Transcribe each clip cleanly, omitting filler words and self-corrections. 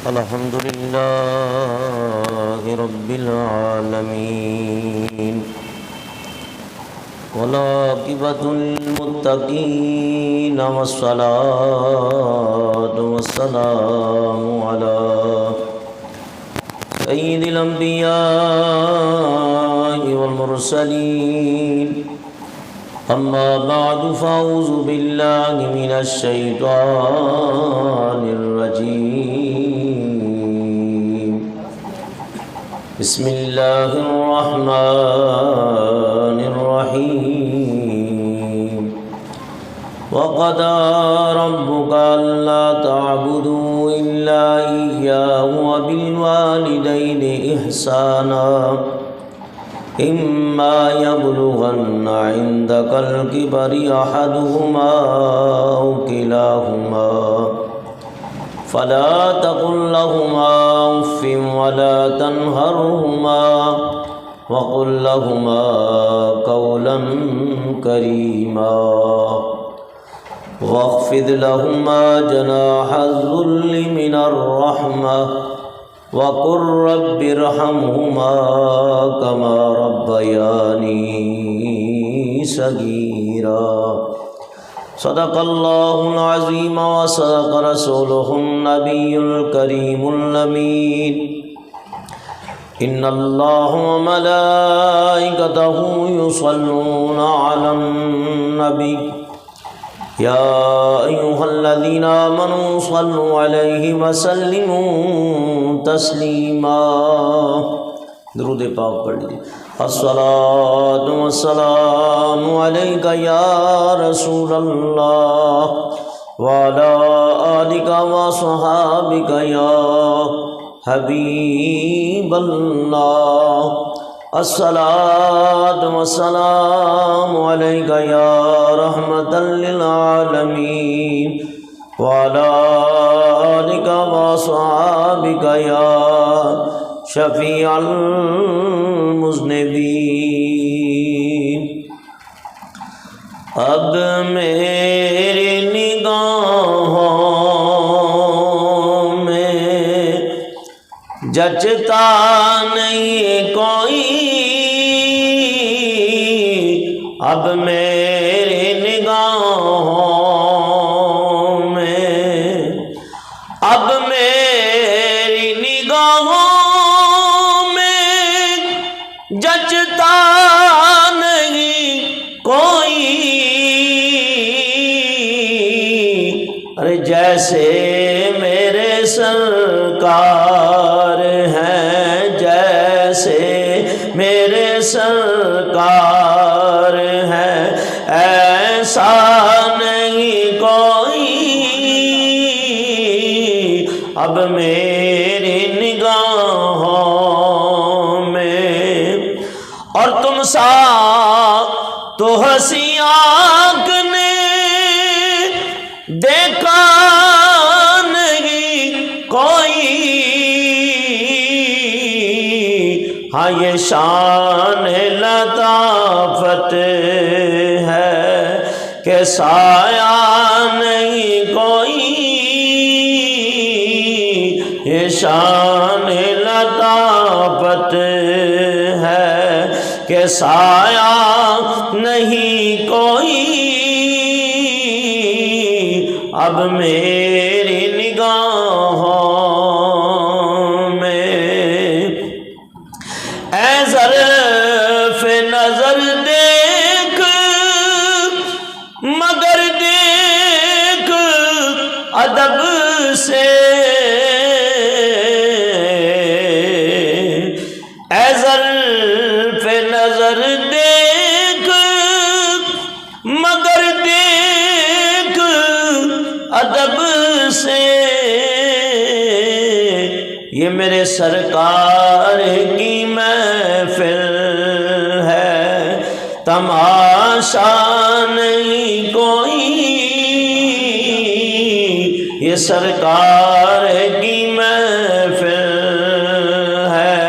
الحمد لله رب العالمين والعاقبة للمتقين والصلاة والسلام على سيد الأنبياء والمرسلين أما بعد فأعوذ بالله من الشيطان الرجيم بسم الله الرحمن الرحيم وقضى ربك ألا تعبدوا إلا إياه وبالوالدين إحسانا إما يبلغن عندك الكبر أحدهما أو كلاهما فلا تقل لهما أف ولا تنهرهما وقل لهما قولا كريما واخفض لهما جناح الذل من الرحمة وقل رب ارحمهما كما ربياني صغيرا صدق الله العظيم وصدق رسوله النبي الكريم الأمين إن الله وملائكته يصلون على النبي يا أيها الذين آمنوا صلوا عليه وسلموا تسلیما. درود پاک پڑھ لیجیے. الصلاۃ والسلام علیک یا رسول اللہ وعلی آلک وصحابک یا حبیب اللہ. الصلاۃ والسلام علیک یا رحمۃ للعالمین وعلی آلک وصحابک یا شفیع المذنبین. اب میری نگاہوں میں جچتا نہیں کوئی، اب میری نگاہوں جچتا نہیں کوئی. ارے جیسے میرے سرکار ہیں، جیسے میرے سرکار ہیں، ایسا نہیں کوئی. اب میری نگاہوں اور تم سا تو ہنسی آنکھ نے دیکھا نہیں کوئی. ہاں یہ شان لطافت ہے کہ سایہ نہیں کوئی. یہ شان لطافت کہ سایہ نہیں کوئی. اب میری نگاہوں میں اے ظرف نظر دیکھ مگر دیکھ ادب سے. اے ظرف نظر دیکھ مگر دیکھ ادب سے. یہ میرے سرکار کی محفل ہے، تماشا نہیں کوئی. یہ سرکار کی محفل ہے،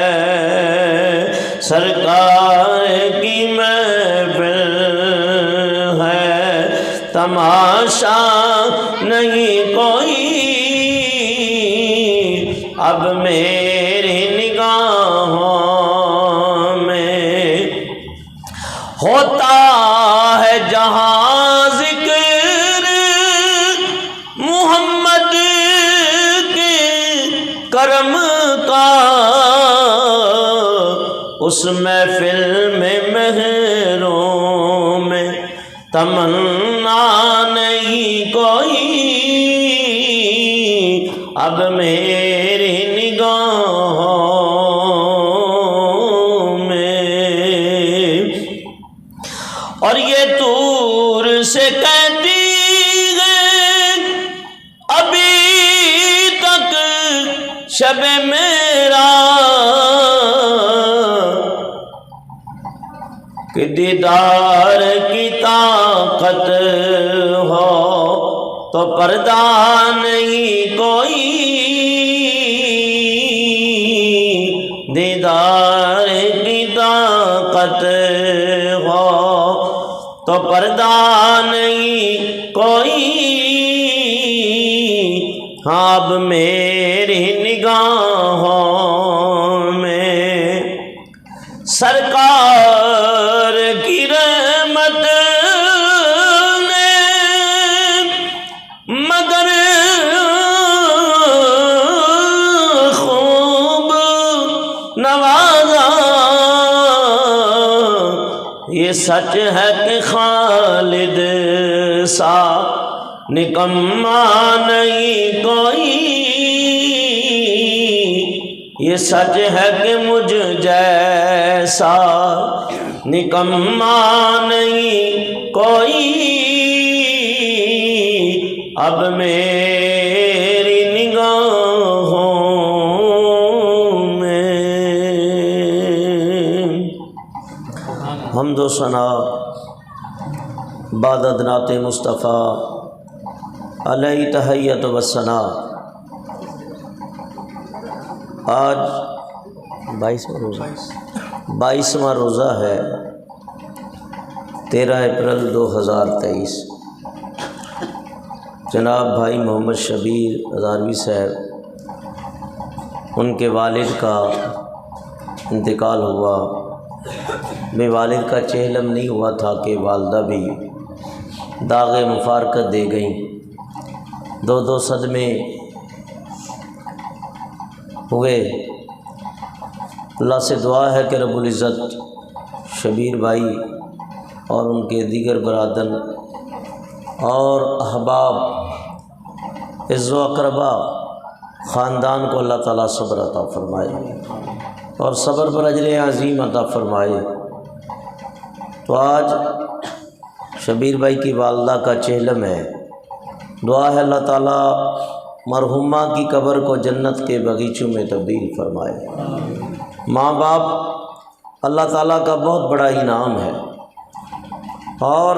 سرکار کی محفل ہے، تماشا نہیں کوئی. اب میری نگاہوں میں ہوتا ہے جہاں ذکر محمد کے کرم کا، اس محفل میں مہروں میں تمنا نہیں کوئی، اب میری نگاہوں میں۔ اور یہ طور سے کہتی ہے ابھی تک شب میرا، کہ دیدار کی طاقت ہو تو پردہ نہیں کوئی، دیدار کی طاقت ہو تو پردہ نہیں کوئی، ہاں اب میری نگاہوں میں سرکار کی رحمت نے مگر خوب نوازا، یہ سچ ہے کہ خالد سا نکما نہیں کوئی، یہ سچ ہے کہ مجھ جیسا نکما نہیں کوئی، اب میری نگاہوں میں۔ حمد و ثنا بعد نعت مصطفیٰ علیہ تحیت و ثنا۔ آج 22واں روزہ ہے، 13 اپریل 2023۔ جناب بھائی محمد شبیر ہزاروی صاحب، ان کے والد کا انتقال ہوا۔ میں والد کا چہلم نہیں ہوا تھا کہ والدہ بھی داغ مفارقت دے گئیں، دو صدمے ہوئے۔ اللہ سے دعا ہے کہ رب العزت شبیر بھائی اور ان کے دیگر برادر اور احباب عز و اقربا خاندان کو اللہ تعالیٰ صبر عطا فرمائے اور صبر پر اجر عظیم عطا فرمائے۔ تو آج شبیر بھائی کی والدہ کا چہلم ہے، دعا ہے اللہ تعالیٰ مرحومہ کی قبر کو جنت کے باغیچوں میں تبدیل فرمائے۔ ماں باپ اللہ تعالیٰ کا بہت بڑا انعام ہے، اور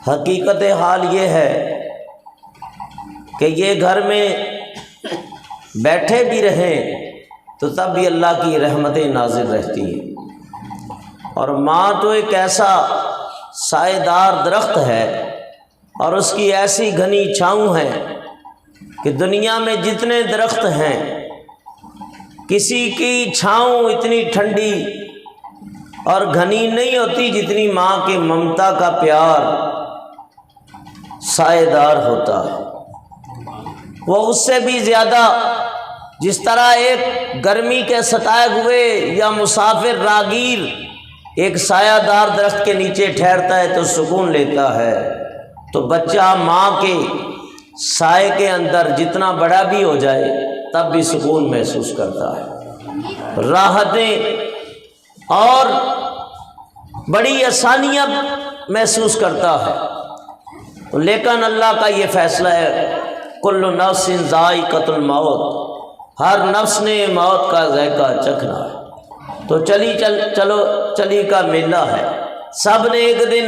حقیقت حال یہ ہے کہ یہ گھر میں بیٹھے بھی رہیں تو تب بھی اللہ کی رحمتیں نازل رہتی ہیں۔ اور ماں تو ایک ایسا سائے دار درخت ہے اور اس کی ایسی گھنی چھاؤں ہے کہ دنیا میں جتنے درخت ہیں کسی کی چھاؤں اتنی ٹھنڈی اور گھنی نہیں ہوتی جتنی ماں کے ممتا کا پیار سائے دار ہوتا ہے۔ وہ اس سے بھی زیادہ، جس طرح ایک گرمی کے ستائے ہوئے یا مسافر راگیر ایک سایہ دار درخت کے نیچے ٹھہرتا ہے تو سکون لیتا ہے، تو بچہ ماں کے سائے کے اندر جتنا بڑا بھی ہو جائے تب بھی سکون محسوس کرتا ہے، راحتیں اور بڑی آسانیاں محسوس کرتا ہے۔ لیکن اللہ کا یہ فیصلہ ہے، کل نفس ذائقۃ الموت، ہر نفس نے موت کا ذائقہ چکھنا ہے۔ تو چلی کا میلہ ہے، سب نے ایک دن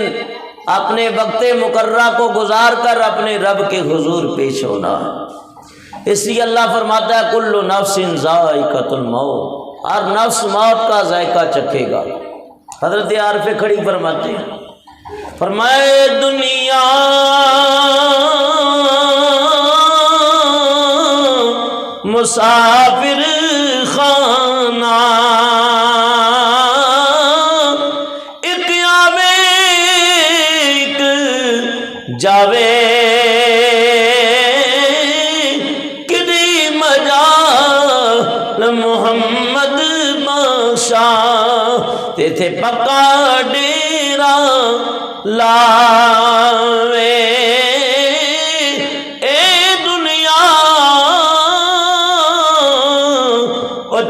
اپنے وقت مقررہ کو گزار کر اپنے رب کے حضور پیش ہونا ہے۔ اس لیے اللہ فرماتا ہے کل نفس ذائقۃ الموت، ہر نفس موت کا ذائقہ چکھے گا۔ حضرت عارف کھڑی فرماتے ہیں، فرمائے دنیا مسافر خانہ ایک آوے ایک جاوے کدی مجال محمد بادشاہ تے تھے پکا ڈیرا لاوے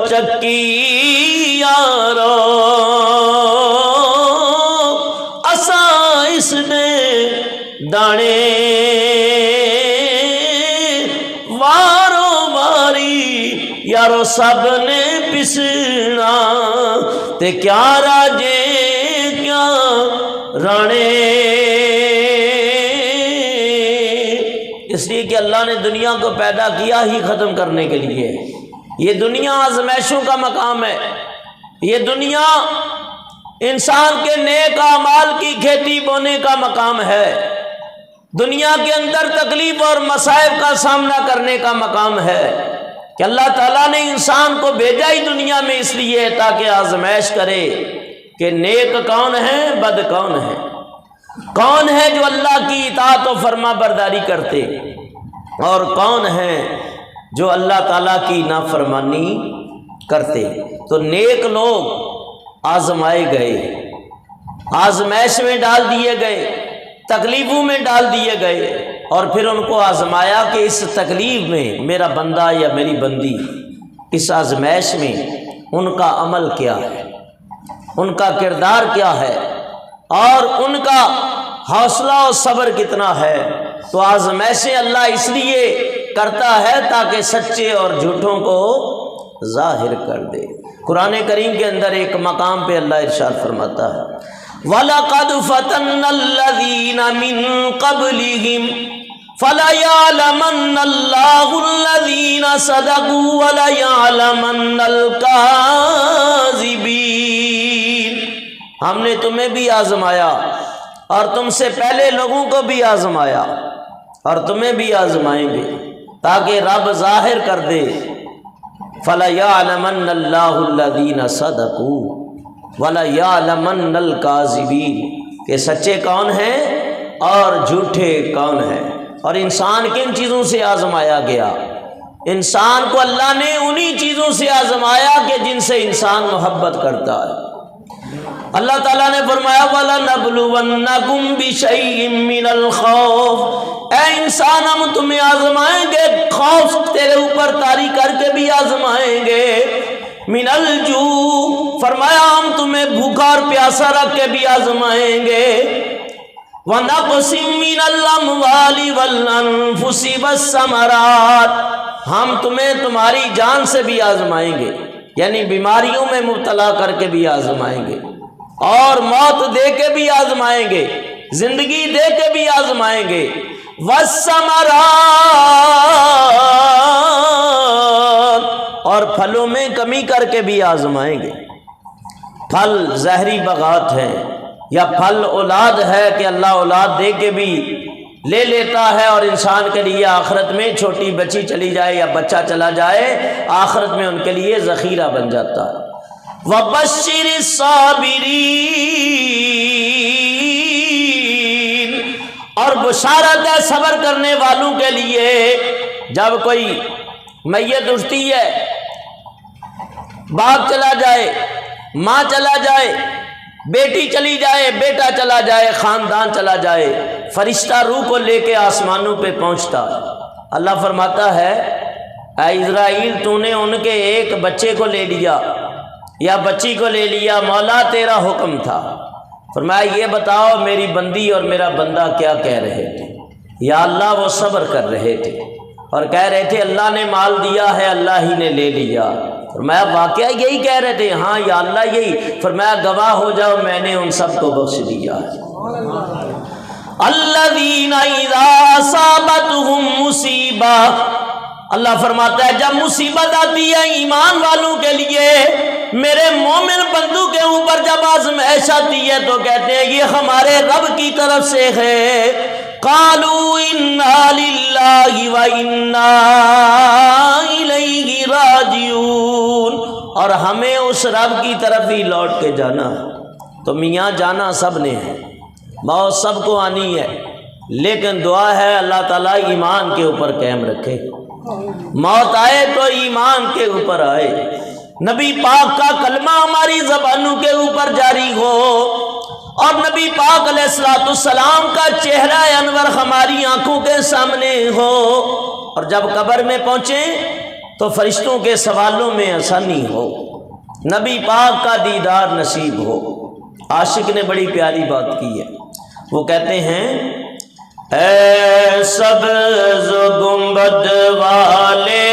چکی یارو اساں اس نے دانے وارو واری یارو سب نے پسنا تے کیا راجے کیا رانے۔ اس لیے کہ اللہ نے دنیا کو پیدا کیا ہی ختم کرنے کے لیے۔ یہ دنیا آزمائشوں کا مقام ہے، یہ دنیا انسان کے نیک اعمال کی کھیتی بونے کا مقام ہے، دنیا کے اندر تکلیف اور مصائب کا سامنا کرنے کا مقام ہے کہ اللہ تعالیٰ نے انسان کو بھیجا ہی دنیا میں اس لیے تاکہ آزمائش کرے کہ نیک کون ہے، بد کون ہے، کون ہے جو اللہ کی اطاعت و فرما برداری کرتے اور کون ہے جو اللہ تعالیٰ کی نافرمانی کرتے۔ تو نیک لوگ آزمائے گئے، آزمائش میں ڈال دیے گئے، تکلیفوں میں ڈال دیے گئے، اور پھر ان کو آزمایا کہ اس تکلیف میں میرا بندہ یا میری بندی اس آزمائش میں ان کا عمل کیا ہے، ان کا کردار کیا ہے، اور ان کا حوصلہ و صبر کتنا ہے۔ تو آزمائشیں اللہ اس لیے کرتا ہے تاکہ سچے اور جھوٹوں کو ظاہر کر دے۔ قرآن کریم کے اندر ایک مقام پہ اللہ ارشاد فرماتا ہے وَلَقَدْ فَتَنَّ الَّذِينَ مِن قَبْلِهِمْ فَلَيَعْلَمَنَّ اللَّهُ الَّذِينَ صَدَقُوا وَلَيَعْلَمَنَّ الْكَاذِبِينَ۔ ہم نے تمہیں بھی آزمایا اور تم سے پہلے لوگوں کو بھی آزمایا اور تمہیں بھی آزمائیں گے تاکہ رب ظاہر کر دے فَلَيَعْلَمَنَّ اللَّهُ الَّذِينَ صَدَقُوا وَلَيَعْلَمَنَّ الْكَاذِبِينَ کہ سچے کون ہیں اور جھوٹے کون ہیں۔ اور انسان کن چیزوں سے آزمایا گیا؟ انسان کو اللہ نے انہی چیزوں سے آزمایا کہ جن سے انسان محبت کرتا ہے۔ اللہ تعالیٰ نے فرمایا وَلَنَبْلُوَنَّكُمْ بِشَيْءٍ مِّنَ الْخَوْفِ، اے انسان ہم تمہیں آزمائیں گے، خوف تیرے اوپر طاری کر کے بھی آزمائیں گے، من الجوع فرمایا ہم تمہیں بھوکا اور پیاسا رکھ کے بھی آزمائیں گے، وَنَقْصٍ مِّنَ الْأَمْوَالِ وَالْأَنفُسِ وَالثَّمَرَاتِ ہم تمہیں تمہاری جان سے بھی آزمائیں گے، یعنی بیماریوں میں مبتلا کر کے بھی آزمائیں گے، اور موت دے کے بھی آزمائیں گے، زندگی دے کے بھی آزمائیں گے، وَالثَّمَرَاتِ اور پھلوں میں کمی کر کے بھی آزمائیں گے۔ پھل زہری بغات ہیں یا پھل اولاد ہے کہ اللہ اولاد دے کے بھی لے لیتا ہے، اور انسان کے لیے آخرت میں چھوٹی بچی چلی جائے یا بچہ چلا جائے آخرت میں ان کے لیے ذخیرہ بن جاتا ہے۔ وَبَشِّرِ الصَّابِرِينَ اور بشارت ہے صبر کرنے والوں کے لیے۔ جب کوئی میت اٹھتی ہے، باپ چلا جائے، ماں چلا جائے، بیٹی چلی جائے، بیٹا چلا جائے، خاندان چلا جائے، فرشتہ روح کو لے کے آسمانوں پہ پہنچتا، اللہ فرماتا ہے اے اسرائیل تو نے ان کے ایک بچے کو لے لیا یا بچی کو لے لیا، مولا تیرا حکم تھا، فرمایا یہ بتاؤ میری بندی اور میرا بندہ کیا کہہ رہے تھے؟ یا اللہ وہ صبر کر رہے تھے اور کہہ رہے تھے اللہ نے مال دیا ہے اللہ ہی نے لے لیا، فرمایا واقعہ یہی کہہ رہے تھے؟ ہاں یا اللہ یہی، فرمایا گواہ ہو جاؤ میں نے ان سب کو بخش دیا۔ الذین اذا اصابتہم مصیبہ، اللہ فرماتا ہے جب مصیبت آتی ہے ایمان والوں کے لیے، میرے مومن بندوں کے اوپر جب آزمائش آتی ہے تو کہتے ہیں یہ ہمارے رب کی طرف سے ہے، قالوا انا للہ و انا الیہ راجعون، اور ہمیں اس رب کی طرف ہی لوٹ کے جانا ہے۔ تو میاں جانا سب نے ہے، موت سب کو آنی ہے، لیکن دعا ہے اللہ تعالیٰ ایمان کے اوپر قائم رکھے۔ موت آئے تو ایمان کے اوپر آئے، نبی پاک کا کلمہ ہماری زبانوں کے اوپر جاری ہو، اور نبی پاک علیہ السلام کا چہرہ انور ہماری آنکھوں کے سامنے ہو، اور جب قبر میں پہنچیں تو فرشتوں کے سوالوں میں آسانی ہو، نبی پاک کا دیدار نصیب ہو۔ عاشق نے بڑی پیاری بات کی ہے، وہ کہتے ہیں اے سبز گنبد والے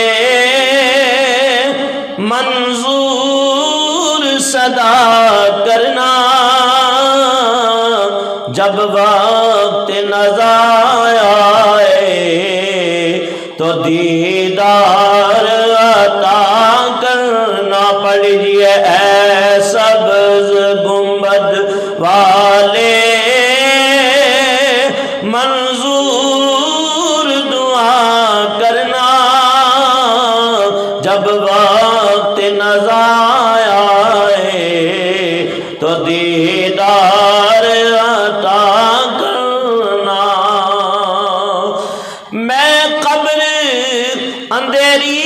منظور صدا کرنا، جب وقت نظر آئے تو دیدار عطا کرنا۔ پڑھ لیجیے اے سبز گنبد والے منظور دعا کرنا، جب وقت نظر آئے تو دیدار عطا کرنا۔ میں قبر اندھیری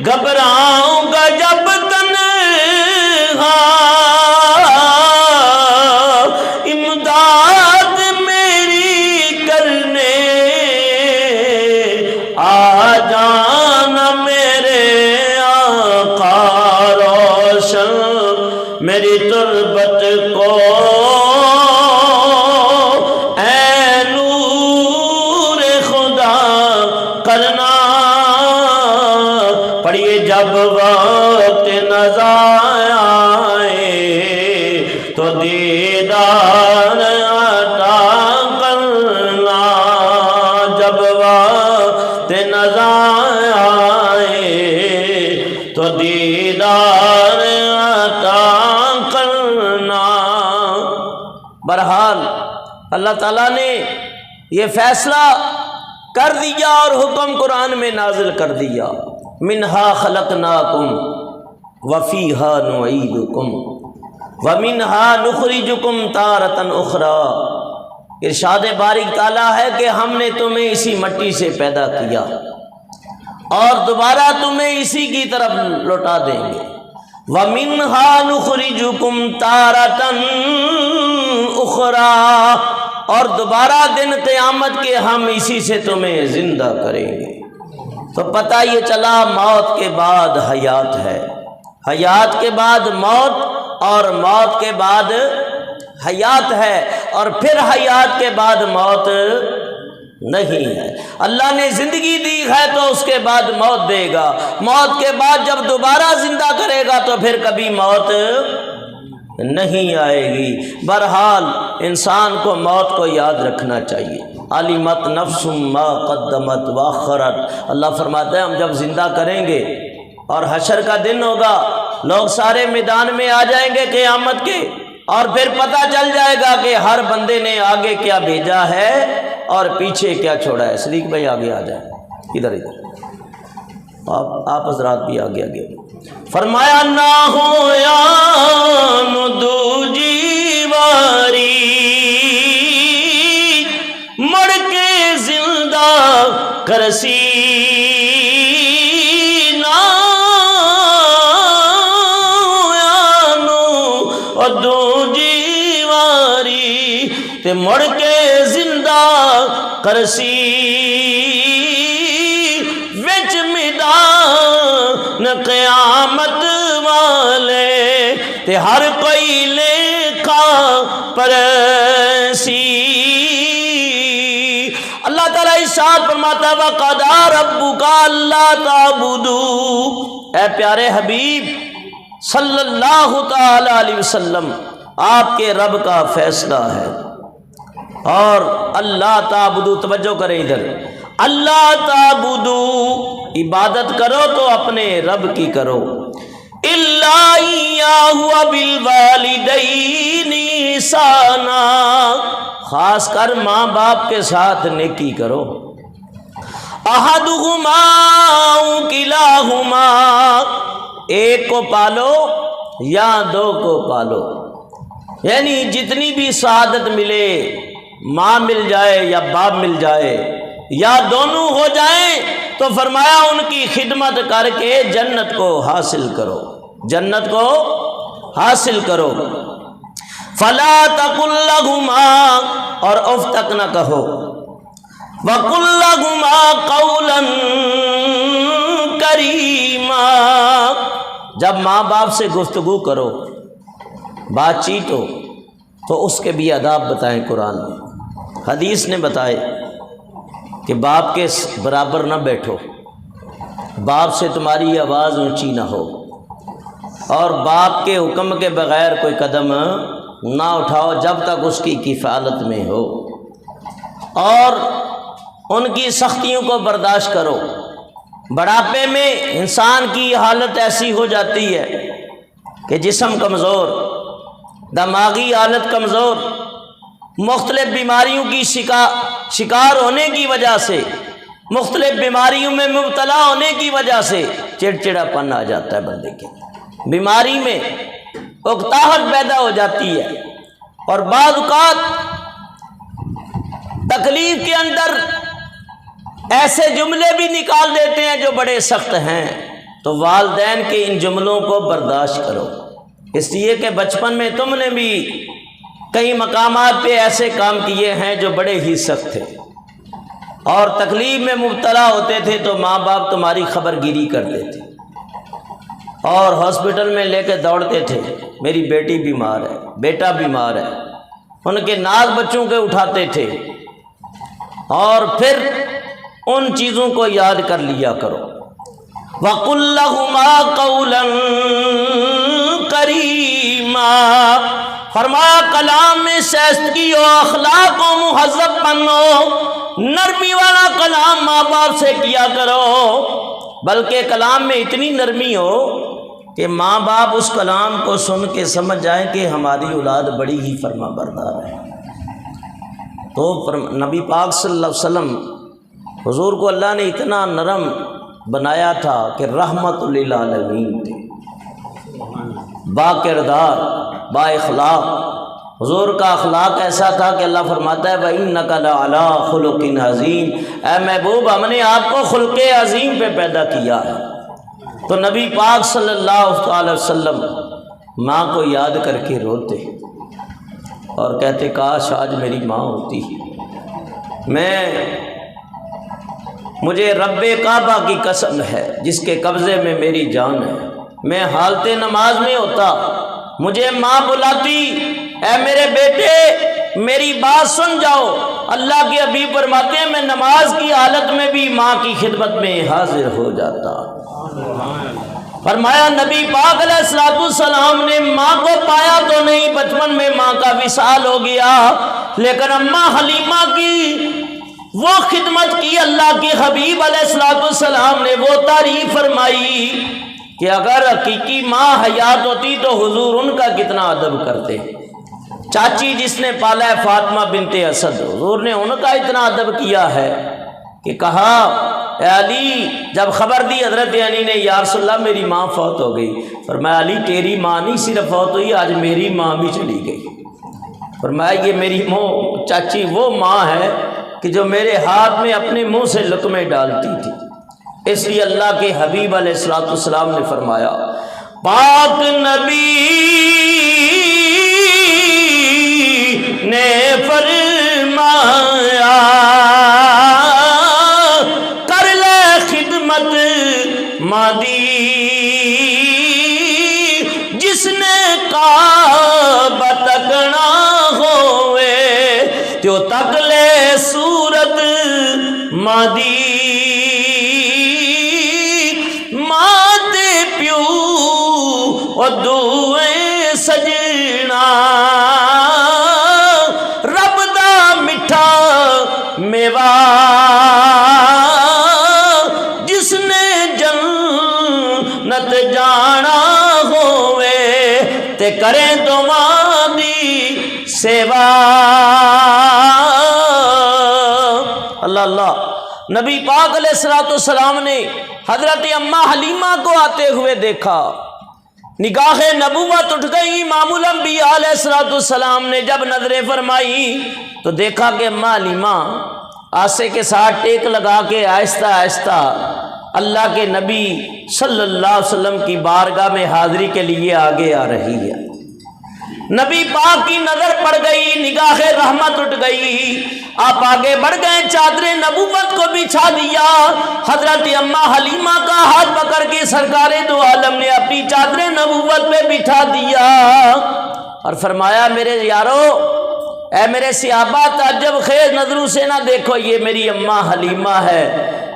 گھبراؤں گا جب تنہا، امداد میری کرنے آ جانا میرے آقا روشن میری تربت کو، اے نور خدا کرنا۔ پڑھیے جب وقت نظر آئے تو دیدار عطا کرنا، جب وقت نظر آئے تو دیدار عطا کرنا۔ بہرحال اللہ تعالیٰ نے یہ فیصلہ کر دیا اور حکم قرآن میں نازل کر دیا، منہا خلقناکم وفیہا نعیدکم ومنہا نخرجکم تارۃ اخری۔ ارشاد باری تعالیٰ ہے کہ ہم نے تمہیں اسی مٹی سے پیدا کیا اور دوبارہ تمہیں اسی کی طرف لوٹا دیں گے، ومنہا نخرجکم تارۃ اخری، اور دوبارہ دن قیامت کے ہم اسی سے تمہیں زندہ کریں گے۔ تو پتہ یہ چلا موت کے بعد حیات ہے، حیات کے بعد موت، اور موت کے بعد حیات ہے، اور پھر حیات کے بعد موت نہیں ہے۔ اللہ نے زندگی دی ہے تو اس کے بعد موت دے گا، موت کے بعد جب دوبارہ زندہ کرے گا تو پھر کبھی موت نہیں آئے گی۔ بہرحال انسان کو موت کو یاد رکھنا چاہیے۔ علمت نفس ما قدمت واخرت، اللہ فرماتا ہے ہم جب زندہ کریں گے اور حشر کا دن ہوگا، لوگ سارے میدان میں آ جائیں گے قیامت کے، اور پھر پتہ چل جائے گا کہ ہر بندے نے آگے کیا بھیجا ہے اور پیچھے کیا چھوڑا ہے۔ صدیق بھائی آگے آ جائیں، ادھر آپ حضرات بھی آگے۔ فرمایا نہ ہو یا دوجی واری، مڑ کے زندہ کرسی نہ یا نو دوجی واری، تے مڑ کے زندہ کرسی وچ میدان قیامت والے، تے ہر کوئی لیکھا پرسی۔ اللہ تعالیٰ ارشاد فرماتا وَقَضَىٰ رَبُّكَ أَلَّا تَعْبُدُوا، اے پیارے حبیب صلی اللہ تعالی علیہ وسلم، آپ کے رب کا فیصلہ ہے، اور اللہ تعبدو، توجہ کریں ادھر، اللہ تعبدو، عبادت کرو تو اپنے رب کی کرو، الا ایاہ وبالوالدین احسانا، خاص کر ماں باپ کے ساتھ نیکی کرو. احدہما او کلاہما، ایک کو پالو یا دو کو پالو، یعنی جتنی بھی سعادت ملے، ماں مل جائے یا باپ مل جائے یا دونوں ہو جائیں، تو فرمایا ان کی خدمت کر کے جنت کو حاصل کرو، جنت کو حاصل کرو. فلا تقل لهما، اور اف تک نہ کہو. وقل لهما قولا کریما، جب ماں باپ سے گفتگو کرو، بات چیت ہو، تو اس کے بھی آداب بتائیں قرآن میں. حدیث نے بتائے کہ باپ کے برابر نہ بیٹھو، باپ سے تمہاری آواز اونچی نہ ہو، اور باپ کے حکم کے بغیر کوئی قدم نہ اٹھاؤ جب تک اس کی کفالت میں ہو، اور ان کی سختیوں کو برداشت کرو. بڑھاپے میں انسان کی حالت ایسی ہو جاتی ہے کہ جسم کمزور، دماغی حالت کمزور، مختلف بیماریوں کی شکار ہونے کی وجہ سے، مختلف بیماریوں میں مبتلا ہونے کی وجہ سے چڑچڑا پن آ جاتا ہے بندے کے، بیماری میں اکتاہٹ پیدا ہو جاتی ہے، اور بعض اوقات تکلیف کے اندر ایسے جملے بھی نکال دیتے ہیں جو بڑے سخت ہیں. تو والدین کے ان جملوں کو برداشت کرو، اس لیے کہ بچپن میں تم نے بھی کئی مقامات پہ ایسے کام کیے ہیں جو بڑے ہی سخت تھے، اور تکلیف میں مبتلا ہوتے تھے تو ماں باپ تمہاری خبر گیری کرتے تھے اور ہاسپٹل میں لے کے دوڑتے تھے، میری بیٹی بیمار ہے، بیٹا بیمار ہے، ان کے ناز بچوں کے اٹھاتے تھے. اور پھر ان چیزوں کو یاد کر لیا کرو. وَقُلْ لَهُمَا قَوْلًا کَرِیمًا، فرمایا کلام میں شائستگی ہو، اخلاق و مہذب بنو، نرمی والا کلام ماں باپ سے کیا کرو، بلکہ کلام میں اتنی نرمی ہو کہ ماں باپ اس کلام کو سن کے سمجھ جائیں کہ ہماری اولاد بڑی ہی فرما بردار ہے. تو نبی پاک صلی اللہ علیہ وسلم، حضور کو اللہ نے اتنا نرم بنایا تھا کہ رحمت للعالمین تھے، با کردار، با اخلاق. حضور کا اخلاق ایسا تھا کہ اللہ فرماتا ہے وَإِنَّكَ لَعَلَىٰ خُلُقٍ عَظِيمٍ، اے محبوب ہم نے آپ کو خلق عظیم پہ پیدا کیا ہے. تو نبی پاک صلی اللہ علیہ وسلم ماں کو یاد کر کے روتے اور کہتے کاش آج میری ماں ہوتی، مجھے رب کعبہ کی قسم ہے جس کے قبضے میں میری جان ہے، میں حالت نماز میں ہوتا، مجھے ماں بلاتی، اے میرے بیٹے میری بات سن جاؤ. اللہ کے حبیب فرماتے ہیں میں نماز کی حالت میں بھی ماں کی خدمت میں حاضر ہو جاتا. فرمایا نبی پاک علیہ السلام نے ماں کو پایا تو نہیں، بچپن میں ماں کا وصال ہو گیا، لیکن اماں حلیمہ کی وہ خدمت کی اللہ کے حبیب علیہ السلام نے وہ تعریف فرمائی کہ اگر حقیقی ماں حیات ہوتی تو حضور ان کا کتنا ادب کرتے. چاچی جس نے پالا ہے فاطمہ بنت اسد، حضور نے ان کا اتنا ادب کیا ہے کہ کہا اے علی، جب خبر دی حضرت علی نے یا رسول اللہ میری ماں فوت ہو گئی، فرمایا علی تیری ماں نہیں صرف فوت ہوئی، آج میری ماں بھی چلی گئی. فرمایا یہ میری چاچی وہ ماں ہے کہ جو میرے ہاتھ میں اپنے منہ سے لقمے ڈالتی تھی. اس لیے اللہ کے حبیب علیہ السلام نے فرمایا پاک نبی نے فرمایا کر لے خدمت مادی، جس نے کعبہ تکنا ہوئے تو تک لے صورت مادی، ماتے پیو اور دوئے سجنا، رب دا مٹھا میوہ جس نے جنت جانا کہ کریں تمہاری سیوا۔ اللہ اللہ، نبی پاک علیہ الصلوۃ والسلام نے حضرت اماں حلیمہ کو آتے ہوئے دیکھا، نگاہ نبوت اٹھ گئی۔ امام الانبیاء علیہ الصلوۃ والسلام نے جب نظریں فرمائی تو دیکھا کہ اماں حلیمہ آسے کے ساتھ ٹیک لگا کے آہستہ آہستہ اللہ کے نبی صلی اللہ علیہ وسلم کی بارگاہ میں حاضری کے لیے آگے آ رہی ہے۔ نبی پاک کی نظر پڑ گئی، نگاہ رحمت اٹھ گئی، آپ آگے بڑھ گئے، چادر نبوت کو بچھا دیا۔ حضرت اماں حلیمہ کا ہاتھ پکڑ کے سرکار دو عالم نے اپنی چادر نبوت پہ بٹھا دیا اور فرمایا میرے یارو، اے میرے صحابہ، تعجب خیز نظروں سے نہ دیکھو، یہ میری اماں حلیمہ ہے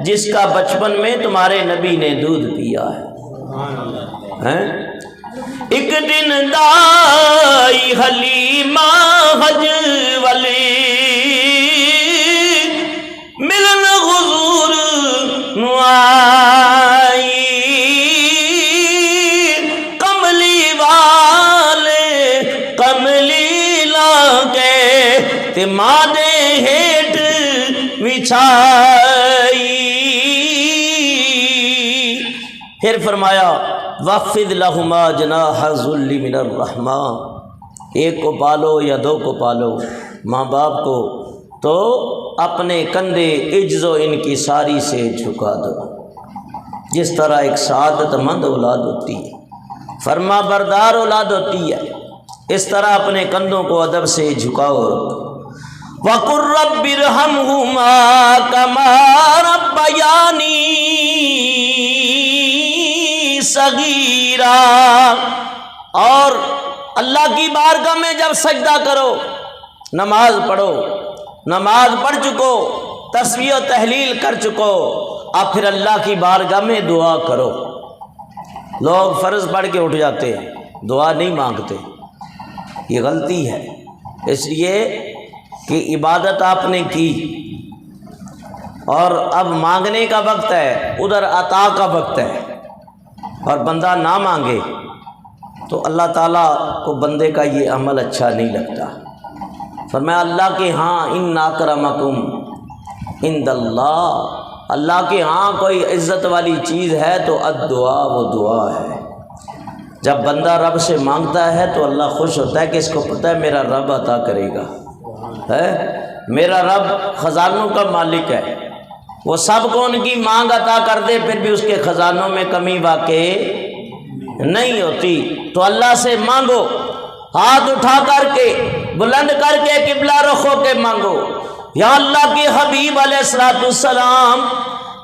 جس کا بچپن میں تمہارے نبی نے دودھ پیا ہے۔ ایک دن دائی حلیمہ حج ولی ملن حضور نوائی، کملی والے کملی لاگے تے مادے ہیٹ بچھائی۔ پھر فرمایا وَخْفِضْ لَهُمَا جَنَاحَ الذُّلِّ مِنَ الرَّحْمَٰنِ، ایک کو پالو یا دو کو پالو، ماں باپ کو تو اپنے کندھے عجز و انکساری سے جھکا دو، جس طرح ایک سعادت مند اولاد ہوتی ہے، فرما بردار اولاد ہوتی ہے، اس طرح اپنے کندھوں کو ادب سے جھکاؤ۔ وَقُلْ رَبِّ ارْحَمْهُمَا كَمَا رَبَّيَانِي صغیرا، اور اللہ کی بارگاہ میں جب سجدہ کرو، نماز پڑھو، نماز پڑھ چکو، تسبیح و تحلیل کر چکو، اب پھر اللہ کی بارگاہ میں دعا کرو۔ لوگ فرض پڑھ کے اٹھ جاتے ہیں، دعا نہیں مانگتے، یہ غلطی ہے، اس لیے کہ عبادت آپ نے کی اور اب مانگنے کا وقت ہے، ادھر عطا کا وقت ہے، اور بندہ نہ مانگے تو اللہ تعالیٰ کو بندے کا یہ عمل اچھا نہیں لگتا۔ فرمایا اللہ کے ہاں ان اکرمکم عند اللہ، اللہ کے ہاں کوئی عزت والی چیز ہے تو الدعاء، وہ دعا ہے۔ جب بندہ رب سے مانگتا ہے تو اللہ خوش ہوتا ہے کہ اس کو پتہ ہے میرا رب عطا کرے گا، ہے میرا رب خزانوں کا مالک ہے، وہ سب کو ان کی مانگ عطا کر دے پھر بھی اس کے خزانوں میں کمی واقع نہیں ہوتی۔ تو اللہ سے مانگو، ہاتھ اٹھا کر کے بلند کر کے قبلہ رخ ہو کے مانگو۔ یا اللہ کے حبیب علیہ الصلوۃ والسلام،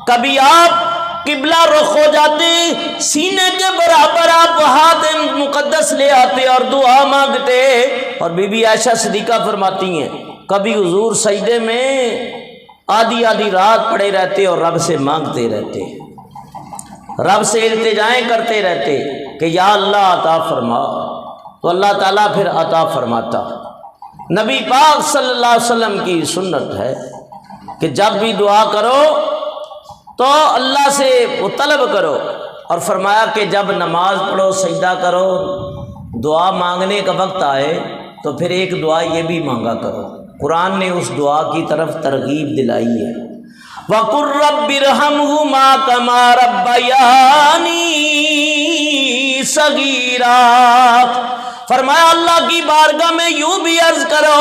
کبھی آپ قبلہ رخ ہو جاتے، سینے کے برابر آپ ہاتھ مقدس لے آتے اور دعا مانگتے، اور بی بی عائشہ صدیقہ فرماتی ہیں کبھی حضور سجدے میں آدھی آدھی رات پڑے رہتے اور رب سے مانگتے رہتے، رب سے التجائیں کرتے رہتے کہ یا اللہ عطا فرما، تو اللہ تعالیٰ پھر عطا فرماتا۔ نبی پاک صلی اللہ علیہ وسلم کی سنت ہے کہ جب بھی دعا کرو تو اللہ سے وہ طلب کرو، اور فرمایا کہ جب نماز پڑھو، سجدہ کرو، دعا مانگنے کا وقت آئے تو پھر ایک دعا یہ بھی مانگا کرو۔ قرآن نے اس دعا کی طرف ترغیب دلائی ہے، وَقُلْ رَبِّ ارْحَمْهُمَا كَمَا رَبَّيَانِي صَغِيرًا، فرمایا اللہ کی بارگاہ میں یوں بھی عرض کرو۔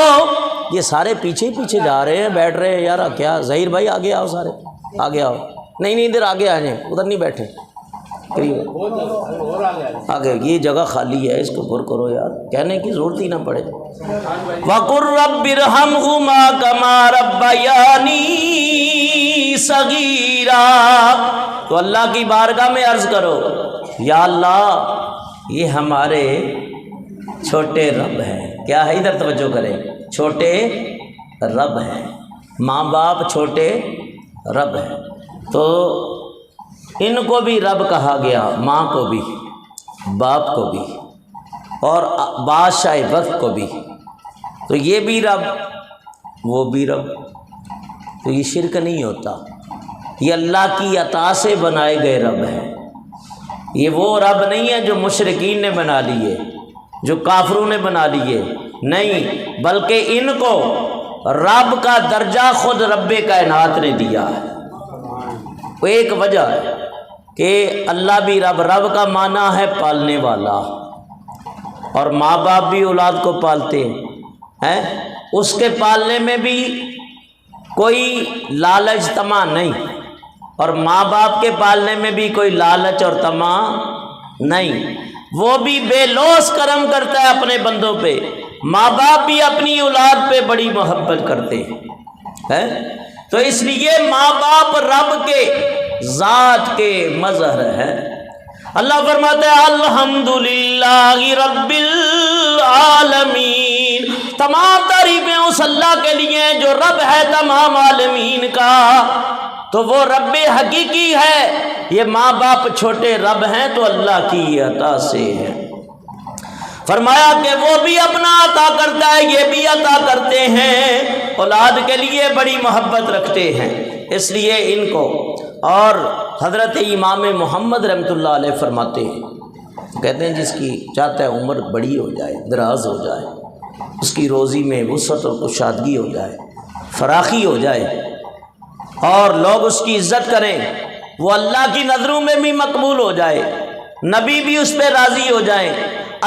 یہ سارے پیچھے پیچھے جا رہے ہیں، بیٹھ رہے ہیں، یار کیا ظہیر بھائی آگے آؤ، سارے آگے آؤ، نہیں ادھر آگے آ جائیں، ادھر نہیں بیٹھے، آگے یہ جگہ خالی ہے، اس کو پر کرو یار، کہنے کی ضرورت ہی نہ پڑے۔ وَقُلْ رَبِّ ارْحَمْهُمَا كَمَا رَبَّيَانِي صَغِيرًا، تو اللہ کی بارگاہ میں عرض کرو یا اللہ یہ ہمارے چھوٹے رب ہیں۔ کیا ہے؟ ادھر توجہ کریں، چھوٹے رب ہیں، ماں باپ چھوٹے رب ہیں، تو ان کو بھی رب کہا گیا، ماں کو بھی، باپ کو بھی، اور بادشاہ وقت کو بھی، تو یہ بھی رب وہ بھی رب، تو یہ شرک نہیں ہوتا، یہ اللہ کی عطا سے بنائے گئے رب ہیں، یہ وہ رب نہیں ہے جو مشرکین نے بنا لیے، جو کافروں نے بنا لیے، نہیں، بلکہ ان کو رب کا درجہ خود رب کائنات نے دیا ہے۔ وہ ایک وجہ ہے کہ اللہ بھی رب کا معنی ہے پالنے والا، اور ماں باپ بھی اولاد کو پالتے ہیں، اس کے پالنے میں بھی کوئی لالچ طمع نہیں، اور ماں باپ کے پالنے میں بھی کوئی لالچ اور طمع نہیں، وہ بھی بے لوث کرم کرتا ہے اپنے بندوں پہ۔ ماں باپ بھی اپنی اولاد پہ بڑی محبت کرتے ہیں، تو اس لیے ماں باپ رب کے ذات کے مظہر ہے۔ اللہ فرماتا ہے الحمدللہ رب العالمین، تمام تعریفیں اس اللہ کے لیے جو رب ہے تمام عالمین کا، تو وہ رب حقیقی ہے، یہ ماں باپ چھوٹے رب ہیں تو اللہ کی عطا سے ہے۔ فرمایا کہ وہ بھی اپنا عطا کرتا ہے، یہ بھی عطا کرتے ہیں، اولاد کے لیے بڑی محبت رکھتے ہیں، اس لیے ان کو، اور حضرت امام محمد رحمۃ اللہ علیہ فرماتے ہیں، کہتے ہیں جس کی چاہتا ہے عمر بڑی ہو جائے، دراز ہو جائے، اس کی روزی میں وسعت اور کشادگی ہو جائے، فراخی ہو جائے، اور لوگ اس کی عزت کریں، وہ اللہ کی نظروں میں بھی مقبول ہو جائے، نبی بھی اس پہ راضی ہو جائیں،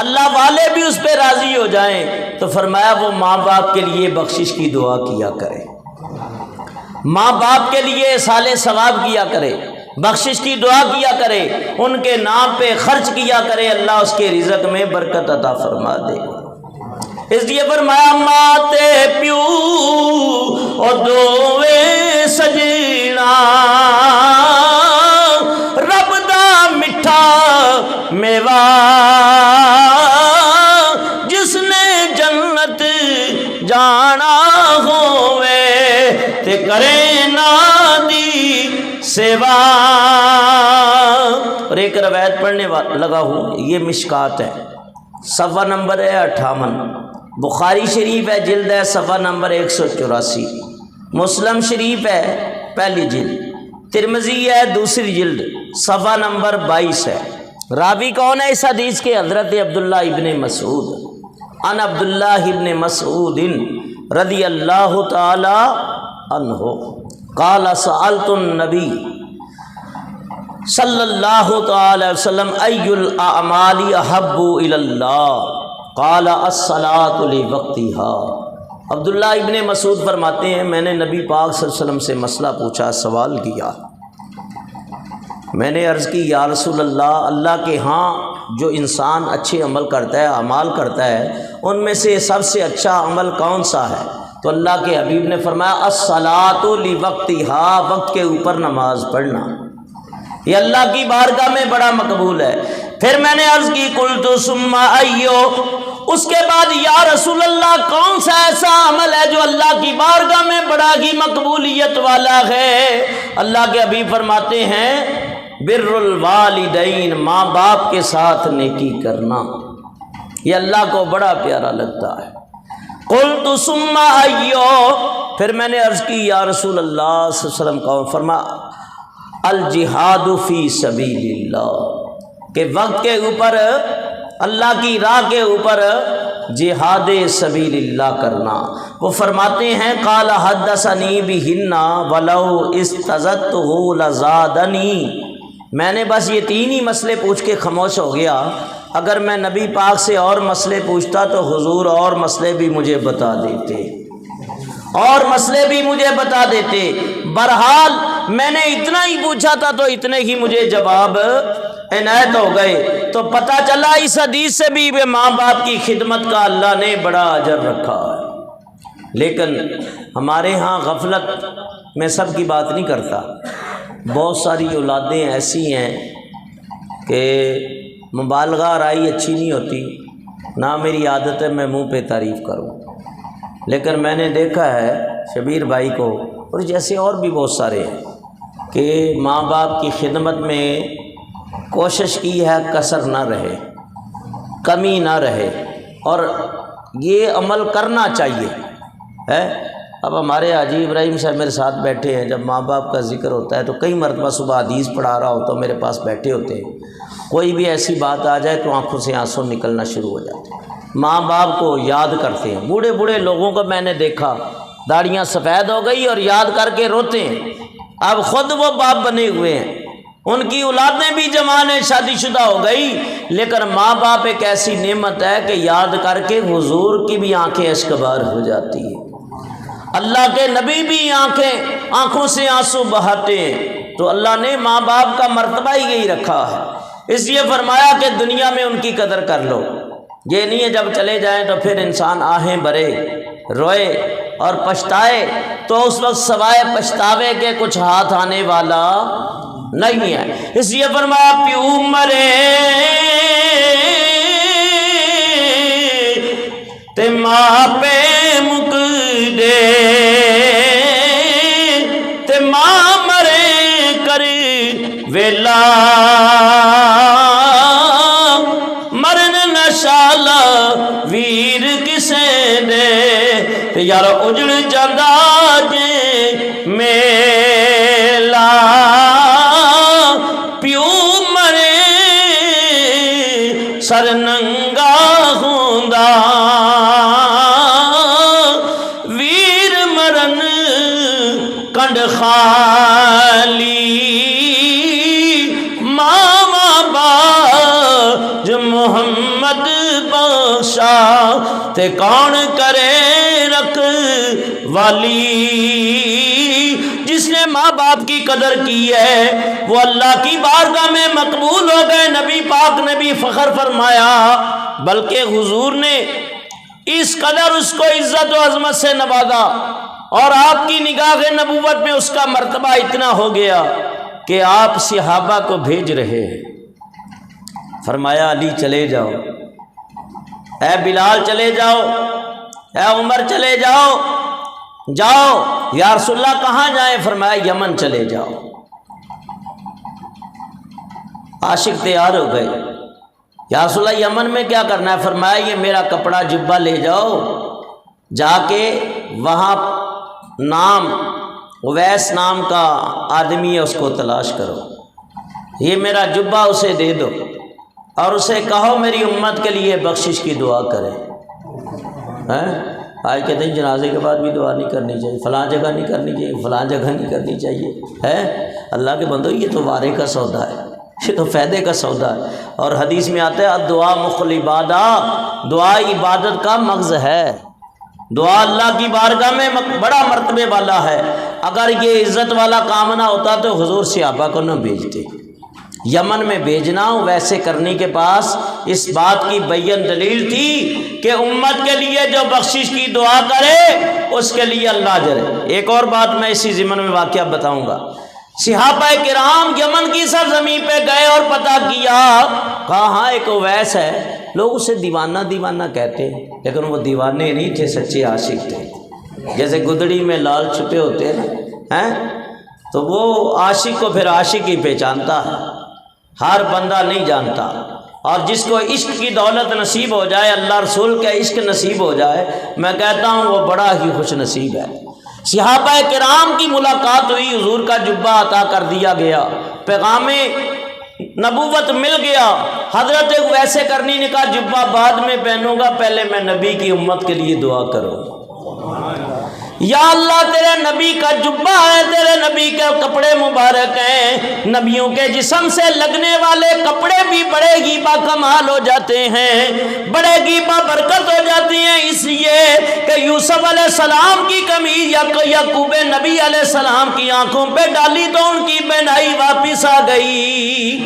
اللہ والے بھی اس پہ راضی ہو جائیں، تو فرمایا وہ ماں باپ کے لیے بخشش کی دعا کیا کرے، ماں باپ کے لیے اصالِ ثواب کیا کرے، بخشش کی دعا کیا کرے، ان کے نام پہ خرچ کیا کرے، اللہ اس کے رزق میں برکت عطا فرما دے۔ اس لیے فرمایا ماتے پیو او دووے سجنا، رب دا مٹھا میوا جس نے جنت جانا ہووے تے کرے نا دی سیوا۔ اور ایک روایت پڑھنے لگا ہوں، یہ مشکات ہے، صفحہ نمبر ہے 58، بخاری شریف ہے جلد ہے صفحہ نمبر 184، مسلم شریف ہے پہلی جلد، ترمذی ہے دوسری جلد صفحہ نمبر 22 ہے۔ راوی کون ہے اس حدیث کے؟ حضرت عبداللہ ابن مسعود، ان عبداللہ ابن مسعود رضی اللہ تعالی عنہ قال سألت النبی صلی اللہ تعالی وسلم ای الاعمال احب الی اللہ قال الصلاۃ لوقتها۔ عبداللہ ابن مسعود فرماتے ہیں میں نے نبی پاک صلی اللہ علیہ وسلم سے مسئلہ پوچھا، سوال کیا، میں نے عرض کی یا رسول اللہ، اللہ کے ہاں جو انسان اچھے عمل کرتا ہے، اعمال کرتا ہے، ان میں سے سب سے اچھا عمل کون سا ہے؟ تو اللہ کے حبیب نے فرمایا الصلاۃ لوقتها، وقت کے اوپر نماز پڑھنا، یہ اللہ کی بارگاہ میں بڑا مقبول ہے۔ پھر میں نے عرض کی قلت ثم ایو، اس کے بعد یا رسول اللہ کون سا ایسا عمل ہے جو اللہ کی بارگاہ میں بڑا ہی مقبولیت والا ہے؟ اللہ کے حبیب فرماتے ہیں بر الوالدین، ماں باپ کے ساتھ نیکی کرنا، یہ اللہ کو بڑا پیارا لگتا ہے۔ قلت ثم ایو، پھر میں نے عرض کی یا رسول اللہ صلی اللہ علیہ وسلم کون؟ فرمایا الجہاد فی سبیل اللہ، کہ وقت کے اوپر اللہ کی راہ کے اوپر جہاد سبیل اللہ کرنا۔ وہ فرماتے ہیں قال حدثنی بہن ولو استزدتہ لزادنی، میں نے بس یہ تین ہی مسئلے پوچھ کے خاموش ہو گیا، اگر میں نبی پاک سے اور مسئلے پوچھتا تو حضور اور مسئلے بھی مجھے بتا دیتے، اور مسئلے بھی مجھے بتا دیتے۔ بہرحال میں نے اتنا ہی پوچھا تھا تو اتنے ہی مجھے جواب عنایت ہو گئے، تو پتہ چلا اس حدیث سے بھی ماں باپ کی خدمت کا اللہ نے بڑا اجر رکھا ہے۔ لیکن ہمارے ہاں غفلت میں سب کی بات نہیں کرتا، بہت ساری اولادیں ایسی ہیں کہ مبالغہ آرائی اچھی نہیں ہوتی، نہ میری عادت ہے میں منہ پہ تعریف کروں، لیکن میں نے دیکھا ہے شبیر بھائی کو اور جیسے اور بھی بہت سارے ہیں کہ ماں باپ کی خدمت میں کوشش کی ہے کسر نہ رہے، کمی نہ رہے، اور یہ عمل کرنا چاہیے ہے اب ہمارے حاجی ابراہیم صاحب میرے ساتھ بیٹھے ہیں، جب ماں باپ کا ذکر ہوتا ہے تو کئی مرتبہ صبح حدیث پڑھا رہا ہوتا ہوں، میرے پاس بیٹھے ہوتے ہیں، کوئی بھی ایسی بات آ جائے تو آنکھوں سے آنسو نکلنا شروع ہو جاتے ہیں، ماں باپ کو یاد کرتے ہیں۔ بوڑھے بوڑھے لوگوں کو میں نے دیکھا داڑیاں سفید ہو گئی اور یاد کر کے روتے ہیں، اب خود وہ باپ بنے ہوئے ہیں، ان کی اولادیں بھی جوان ہیں، شادی شدہ ہو گئی، لیکن ماں باپ ایک ایسی نعمت ہے کہ یاد کر کے حضور کی بھی آنکھیں اشکبار ہو جاتی ہیں، اللہ کے نبی بھی آنکھوں سے آنسو بہاتے ہیں۔ تو اللہ نے ماں باپ کا مرتبہ ہی یہی رکھا ہے، اس لیے فرمایا کہ دنیا میں ان کی قدر کر لو۔ یہ نہیں ہے جب چلے جائیں تو پھر انسان آہیں بھرے، روئے اور پچھتائے، تو اس وقت سوائے پچھتاوے کے کچھ ہاتھ آنے والا نہیں ہے۔ اس لیے فرمایا پیو مرے تے ماں پہ مک دے، تے ماں مرے کر ویلا، مرن نشالا ویر کسے دے، تے یار اجڑ جاندہ جے میلا، پیو مرے سر ننگا ہوندا، ویر مرن کنڈ خالی، ماما باج محمد بخشا تے کون کرے رکھ والی۔ جس نے ماں باپ کی قدر کی ہے وہ اللہ کی بارگاہ میں مقبول ہو گئے۔ نبی پاک نے بھی فخر فرمایا، بلکہ حضور نے اس قدر اس کو عزت و عظمت سے نوازا، اور آپ کی نگاہ نبوت میں اس کا مرتبہ اتنا ہو گیا کہ آپ صحابہ کو بھیج رہے ہیں، فرمایا علی چلے جاؤ، اے بلال چلے جاؤ، اے عمر چلے جاؤ، جاؤ۔ یا رسول اللہ کہاں جائیں؟ فرمایا یمن چلے جاؤ۔ عاشق تیار ہو گئے، یا رسول اللہ یمن میں کیا کرنا ہے؟ فرمایا یہ میرا کپڑا جبہ لے جاؤ، جا کے وہاں اویس نام کا آدمی ہے اس کو تلاش کرو، یہ میرا جبہ اسے دے دو، اور اسے کہو میری امت کے لیے بخشش کی دعا کرے۔ آج کہتے ہیں جنازے کے بعد بھی دعا نہیں کرنی چاہیے، فلاں جگہ نہیں کرنی چاہیے، فلاں جگہ نہیں کرنی چاہیے، اللہ کے بندو یہ تو وارے کا سودا ہے، یہ تو فائدے کا سودا ہے۔ اور حدیث میں آتا ہے دعا مخ العبادہ، دعا عبادت کا مغز ہے، دعا اللہ کی بارگاہ میں بڑا مرتبے والا ہے۔ اگر یہ عزت والا کام نہ ہوتا تو حضور صحابہ کو نہ بھیجتے، یمن میں بھیجنا ویسے کرنے کے پاس اس بات کی بین دلیل تھی کہ امت کے لیے جو بخشش کی دعا کرے اس کے لیے اللہ اجر ہے۔ ایک اور بات میں اسی ضمن میں واقعہ بتاؤں گا۔ صحابہ کرام یمن کی سرزمین پہ گئے اور پتہ کیا، کہاں ایک اویس ہے، لوگ اسے دیوانہ دیوانہ کہتے ہیں، لیکن وہ دیوانے نہیں تھے، سچے عاشق تھے۔ جیسے گدڑی میں لال چھپے ہوتے ہیں تو وہ عاشق کو پھر عاشق ہی پہچانتا ہے، ہر بندہ نہیں جانتا۔ اور جس کو عشق کی دولت نصیب ہو جائے، اللہ رسول کا عشق نصیب ہو جائے، میں کہتا ہوں وہ بڑا ہی خوش نصیب ہے۔ صحابہ کرام کی ملاقات ہوئی، حضور کا جبہ عطا کر دیا گیا، پیغام نبوت مل گیا۔ حضرت ویسے کرنی نے کہا جبہ بعد میں پہنوں گا، پہلے میں نبی کی امت کے لیے دعا کروں۔ یا اللہ تیرے نبی کا جبہ ہے، تیرے نبی کے کپڑے مبارک ہیں، نبیوں کے جسم سے لگنے والے کپڑے بھی بڑے ہی با کمال ہو جاتے ہیں، بڑے ہی با برکت ہو جاتی ہیں، اس لیے کہ یوسف علیہ السلام کی قمیض یعقوب نبی علیہ السلام کی آنکھوں پہ ڈالی تو ان کی بینائی واپس آ گئی،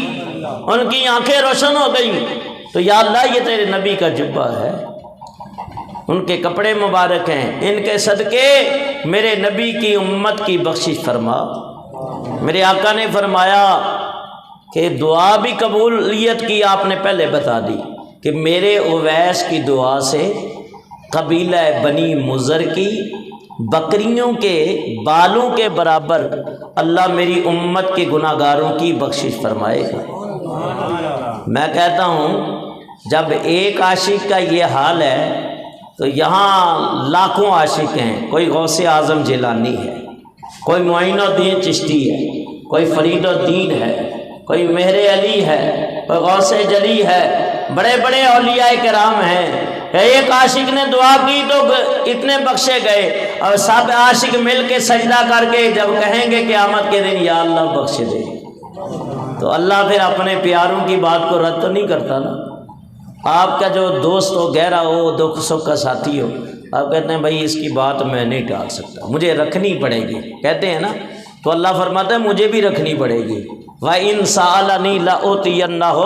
ان کی آنکھیں روشن ہو گئی۔ تو یا اللہ یہ تیرے نبی کا جبہ ہے، ان کے کپڑے مبارک ہیں، ان کے صدقے میرے نبی کی امت کی بخشش فرما۔ میرے آقا نے فرمایا کہ دعا بھی قبولیت کی آپ نے پہلے بتا دی کہ میرے اویس کی دعا سے قبیلہ بنی مضر کی بکریوں کے بالوں کے برابر اللہ میری امت کے گناہ گاروں کی بخشش فرمائے گا۔ میں کہتا ہوں جب ایک عاشق کا یہ حال ہے تو یہاں لاکھوں عاشق ہیں، کوئی غوث اعظم جیلانی ہے، کوئی معین الدین چشتی ہے، کوئی فرید الدین ہے، کوئی مہر علی ہے، کوئی غوث جلی ہے، بڑے بڑے اولیاء کرام ہیں۔ ایک عاشق نے دعا کی تو اتنے بخشے گئے، اور سب عاشق مل کے سجدہ کر کے جب کہیں گے قیامت کے دن یا اللہ بخش دے، تو اللہ پھر اپنے پیاروں کی بات کو رد تو نہیں کرتا نا۔ آپ کا جو دوست ہو، گہرا ہو، دکھ سکھ کا ساتھی ہو، آپ کہتے ہیں بھائی اس کی بات میں نہیں ٹال سکتا، مجھے رکھنی پڑے گی، کہتے ہیں نا، تو اللہ فرماتا ہے مجھے بھی رکھنی پڑے گی۔ وَإِن سَأَلَنِي لَأُعْطِيَنَّهُ،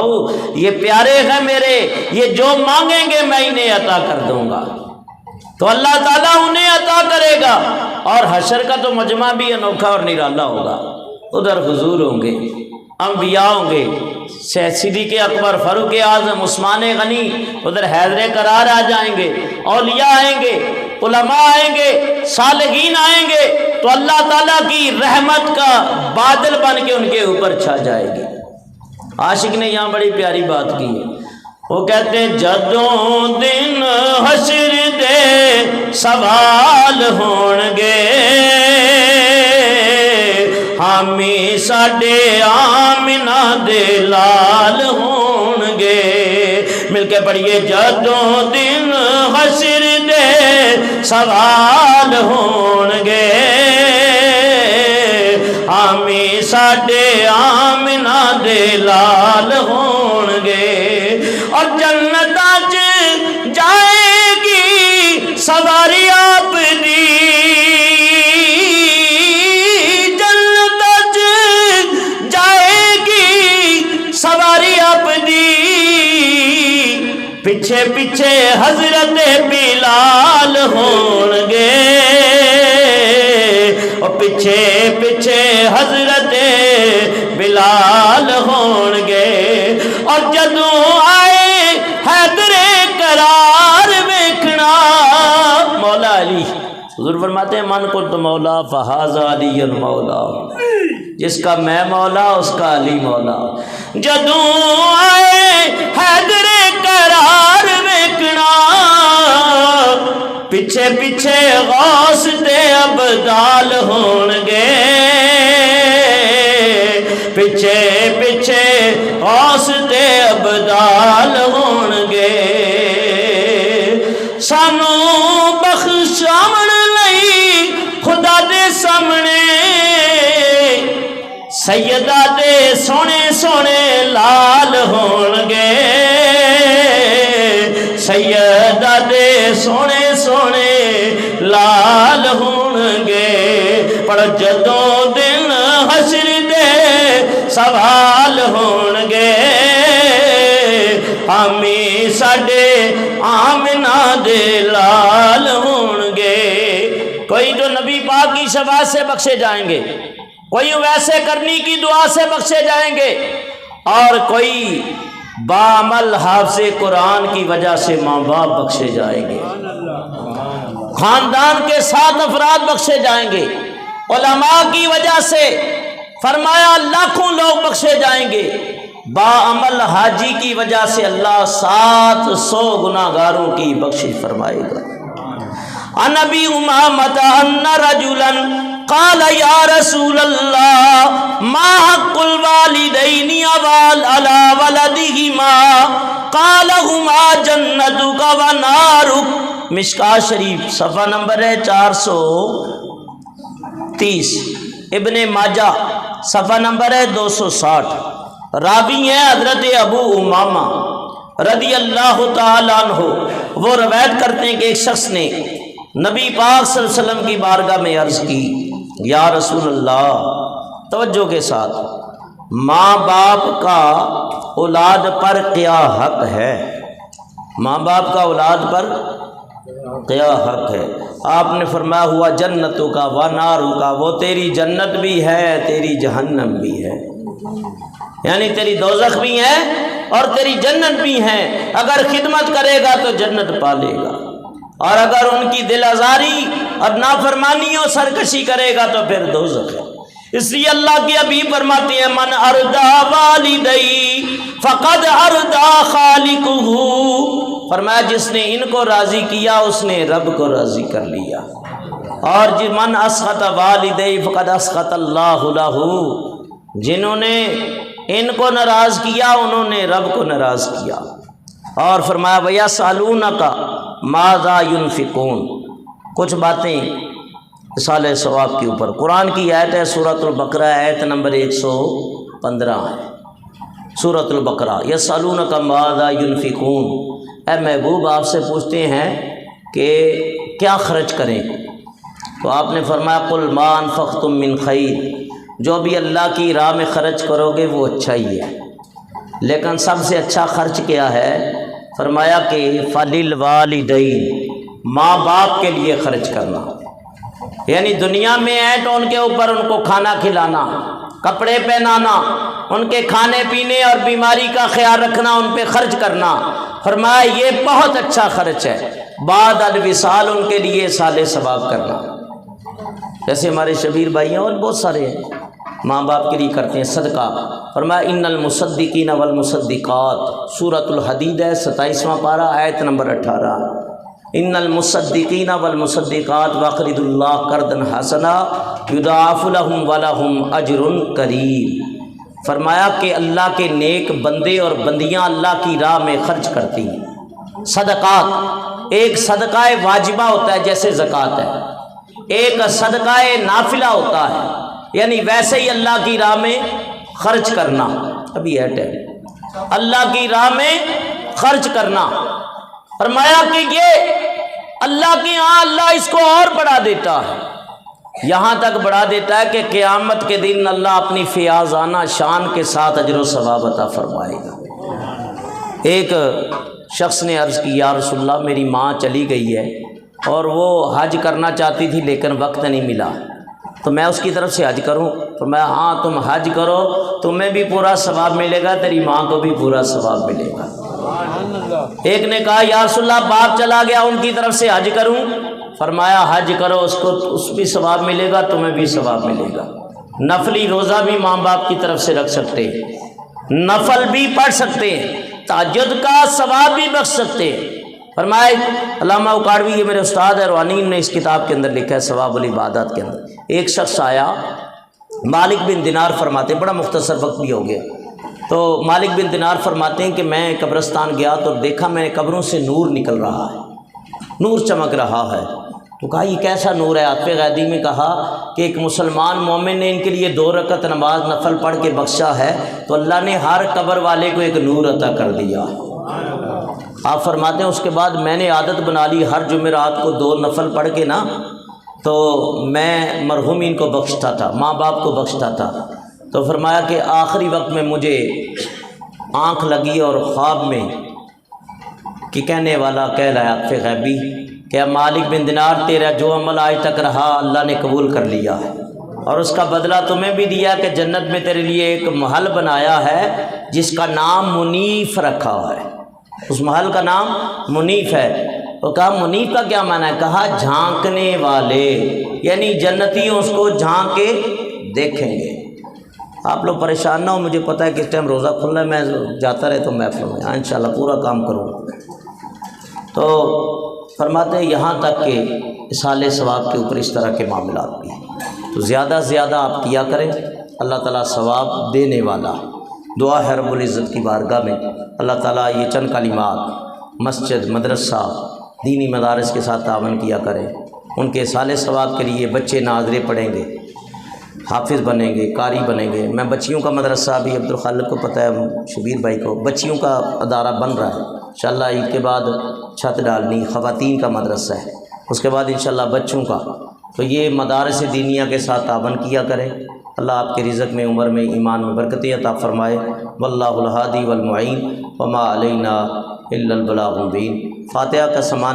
یہ پیارے ہیں میرے، یہ جو مانگیں گے میں انہیں عطا کر دوں گا، تو اللہ تعالیٰ انہیں عطا کرے گا۔ اور حشر کا تو مجمع بھی انوکھا اور نرالا ہوگا، ادھر حضور ہوں گے، انبیاء ہوں گے، صدیق اکبر، فاروق اعظم، عثمان غنی، ادھر حیدر قرار آ جائیں گے، اولیاء آئیں گے، علماء آئیں گے، صالحین آئیں گے، تو اللہ تعالیٰ کی رحمت کا بادل بن کے ان کے اوپر چھا جائے گی۔ عاشق نے یہاں بڑی پیاری بات کی ہے، وہ کہتے ہیں جدوں دن حشر دے سوال ہون گے، حامی ساڈے آمنہ دے لال ہون گے۔ مل کے پڑھیے، جدوں دن حشر دے سوال ہون گے، حامی ساڈے آمنہ دے لال ہون گے، اور جنتاں چ جائے گی سواری آپ دی، پیچھے پیچھے حضرت بلال ہون گے، اور پیچھے پیچھے حضرت بلال ہون گے، اور جدوں آئے حیدر قرار ویکھنا، مولا علی حضور فرماتے ہیں من کنت مولا فہذا علی المولا، جس کا میں مولا اس کا علی مولا۔ جدوں آئے حیدر قرار ویکھنا، پیچھے پیچھے غوث تے ابدال ہون گے، پیچھے پیچھے غوث تے ابدال ہون گے، سانو بخشاون لئی خدا دے سامنے سیدہ دے سونے سونے لال ہون گے، سیدہ دے سونے سونے لال ہون گے، پر جدوں دن حشر دے سوال ہون گے، حامی ساڈے آمنہ دے لال ہون گے۔ کوئی جو نبی پاک کی شفاعت سے بخشے جائیں گے، کوئی ویسے کرنی کی دعا سے بخشے جائیں گے، اور کوئی بعمل حافظ قرآن کی وجہ سے ماں باپ بخشے جائیں گے، خاندان کے 7 افراد بخشے جائیں گے، علماء کی وجہ سے فرمایا لاکھوں لوگ بخشے جائیں گے، بعمل حاجی کی وجہ سے اللہ 700 گناہگاروں کی بخشش فرمائے گا۔ عن ابی امامۃ ان رجلا قال یا رسول اللہ ما حق الوالدین علی ولدہما قال ہما جنتک و نارک۔ مشکاۃ شریف صفحہ نمبر ہے 430، ابن ماجہ صفحہ نمبر ہے 260۔ راوی ہیں حضرت ابو امامہ رضی اللہ تعالیٰ عنہ، وہ روایت کرتے ہیں کہ ایک شخص نے نبی پاک صلی اللہ علیہ وسلم کی بارگاہ میں عرض کی، یا رسول اللہ، توجہ کے ساتھ، ماں باپ کا اولاد پر کیا حق ہے؟ ماں باپ کا اولاد پر کیا حق ہے؟ آپ نے فرمایا ہوا جنتوں کا و ناروں کا، وہ تیری جنت بھی ہے تیری جہنم بھی ہے، یعنی تیری دوزخ بھی ہے اور تیری جنت بھی ہے۔ اگر خدمت کرے گا تو جنت پالے گا، اور اگر ان کی دل آزاری اور نافرمانی اور سرکشی کرے گا تو پھر دوزخ ہے۔ اس لیے اللہ کے حبیب فرماتے ہیں من اردا والدی فقد اردا خالقہ، فرمایا جس نے ان کو راضی کیا اس نے رب کو راضی کر لیا، اور من اسخط والدی فقد اسخط اللہ لہ، جنہوں نے ان کو ناراض کیا انہوں نے رب کو ناراض کیا۔ اور فرمایا وَيَسْأَلُونَكَ مَاذَا يُنْفِقُونَ، کچھ باتیں اصالِ ثواب کے اوپر۔ قرآن کی آیت ہے سورۃ البقرہ، آیت نمبر 115 ہے سورۃ البقرہ۔ یسألونک ماذا ينفقون، اے محبوب آپ سے پوچھتے ہیں کہ کیا خرچ کریں، تو آپ نے فرمایا قل ما انفقتم من خیر، جو بھی اللہ کی راہ میں خرچ کرو گے وہ اچھا ہی ہے، لیکن سب سے اچھا خرچ کیا ہے؟ فرمایا کہ فَلِلْوَالِدَيْنِ، ماں باپ کے لیے خرچ کرنا، یعنی دنیا میں ہے تو ان کے اوپر ان کو کھانا کھلانا، کپڑے پہنانا، ان کے کھانے پینے اور بیماری کا خیال رکھنا، ان پہ خرچ کرنا۔ فرمایا یہ بہت اچھا خرچ ہے۔ بعد الوصال ان کے لیے صالح ثواب کرنا، جیسے ہمارے شبیر بھائی ہیں اور بہت سارے ہیں ماں باپ کے لیے کرتے ہیں صدقہ۔ فرمایا ان المصدقین والمصدقات، سورۃ الحدید ہے 27واں پارہ، آیت نمبر 18۔ ان المصدقین والمصدقات واقرضوا اللہ قرضا حسنا یضاعف لهم ولهم اجر کریم۔ فرمایا کہ اللہ کے نیک بندے اور بندیاں اللہ کی راہ میں خرچ کرتی ہیں صدقات۔ ایک صدقہ واجبہ ہوتا ہے جیسے زکوٰۃ ہے، ایک صدقہ نافلہ ہوتا ہے، یعنی ویسے ہی اللہ کی راہ میں خرچ کرنا۔ ابھی ایٹ ہے اللہ کی راہ میں خرچ کرنا۔ فرمایا کہ یہ اللہ کے ہاں اللہ اس کو اور بڑھا دیتا ہے، یہاں تک بڑھا دیتا ہے کہ قیامت کے دن اللہ اپنی فیاضانہ شان کے ساتھ اجر و ثواب عطا فرمائے گا۔ ایک شخص نے عرض کی یا رسول اللہ میری ماں چلی گئی ہے اور وہ حج کرنا چاہتی تھی لیکن وقت نہیں ملا، تو میں اس کی طرف سے حج کروں؟ تو میں ہاں تم حج کرو، تمہیں بھی پورا ثواب ملے گا، تیری ماں کو بھی پورا ثواب ملے گا۔ ایک نے کہا یا رسول اللہ باپ چلا گیا ان کی طرف سے حج کروں؟ فرمایا حج کرو، اس کو اس بھی ثواب ملے گا، تمہیں بھی ثواب ملے گا۔ نفلی روزہ بھی ماں باپ کی طرف سے رکھ سکتے ہیں، نفل بھی پڑھ سکتے ہیں، تہجد کا ثواب بھی بخش سکتے ہیں۔ فرمائے علامہ اکاڑوی، یہ میرے استاد ہے روانین نے اس کتاب کے اندر لکھا ہے ثواب العبادات کے اندر، ایک شخص آیا، مالک بن دینار فرماتے ہیں، بڑا مختصر وقت بھی ہو گیا، تو مالک بن دینار فرماتے ہیں کہ میں قبرستان گیا تو دیکھا میں نے قبروں سے نور نکل رہا ہے، نور چمک رہا ہے، تو کہا یہ کیسا نور ہے؟ عاطف غیدی میں کہا کہ ایک مسلمان مومن نے ان کے لیے 2 رکعت نماز نفل پڑھ کے بخشا ہے تو اللہ نے ہر قبر والے کو ایک نور عطا کر دیا۔ آپ فرماتے ہیں اس کے بعد میں نے عادت بنا لی ہر جمعرات کو 2 نفل پڑھ کے نا تو میں مرحومین کو بخشتا تھا، ماں باپ کو بخشتا تھا۔ تو فرمایا کہ آخری وقت میں مجھے آنکھ لگی اور خواب میں کہ کہنے والا کہہ رہا ہے عاطف غیبی کہ مالک بن دینار تیرا جو عمل آج تک رہا اللہ نے قبول کر لیا ہے، اور اس کا بدلہ تمہیں بھی دیا کہ جنت میں تیرے لیے ایک محل بنایا ہے جس کا نام منیف رکھا ہوا ہے، اس محل کا نام منیف ہے۔ تو کہا منیف کا کیا معنی ہے؟ کہا جھانکنے والے، یعنی جنتی اس کو جھانک کے دیکھیں گے۔ آپ لوگ پریشان نہ ہو، مجھے پتہ ہے کہ اس ٹائم روزہ کھل رہا ہے، میں جاتا رہتا ہوں محفل میں، ہاں انشاءاللہ پورا کام کروں۔ تو فرماتے ہیں یہاں تک کہ اصالِ ثواب کے اوپر اس طرح کے معاملات بھی ہیں، تو زیادہ سے زیادہ آپ کیا کریں، اللہ تعالیٰ ثواب دینے والا۔ دعا ہے رب العزت کی بارگاہ میں اللہ تعالیٰ یہ چند کلمات مسجد، مدرسہ، دینی مدارس کے ساتھ تعاون کیا کریں، ان کے صالح ثواب کے لیے بچے ناظرے پڑھیں گے، حافظ بنیں گے، قاری بنیں گے۔ میں بچیوں کا مدرسہ ابھی عبدالخالق کو پتہ ہے، شبیر بھائی کو، بچیوں کا ادارہ بن رہا ہے، انشاءاللہ عید کے بعد چھت ڈالنی، خواتین کا مدرسہ ہے، اس کے بعد انشاءاللہ بچوں کا۔ تو یہ مدارس دینیہ کے ساتھ تعاون کیا کریں، اللہ آپ کے رزق میں، عمر میں، ایمان میں برکتیں عطا فرمائے۔ واللہ الہادی والمعین وما علینا الا البلاغ المبین۔ فاتحہ کا سامان